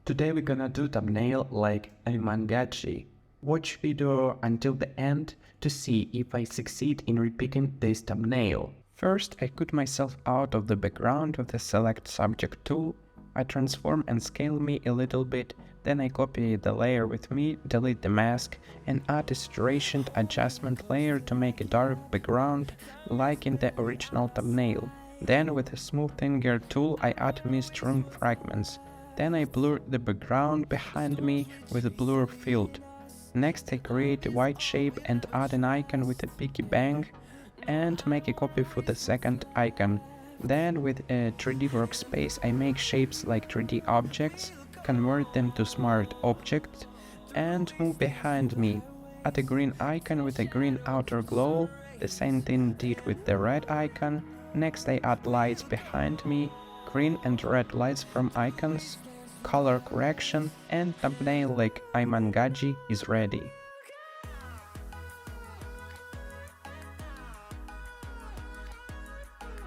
Today we're gonna do thumbnail like Iman Gadzhi. Watch video until the end to see if I succeed in repeating this thumbnail. First, I cut myself out of the background with the Select Subject tool. I transform and scale me a little bit, then I copy the layer with me, delete the mask, and add a saturation adjustment layer to make a dark background like in the original thumbnail. Then with the smoothing gear tool I add mist-room fragments. Then I blur the background behind me with a blur field. Next I create a white shape and add an icon with a piggy bank and make a copy for the second icon. Then with a 3D workspace I make shapes like 3D objects, convert them to smart objects and move behind me. Add a green icon with a green outer glow, the same thing did with the red icon. Next I add lights behind me, green and red lights from icons, color correction, and thumbnail like Iman Gadzhi is ready.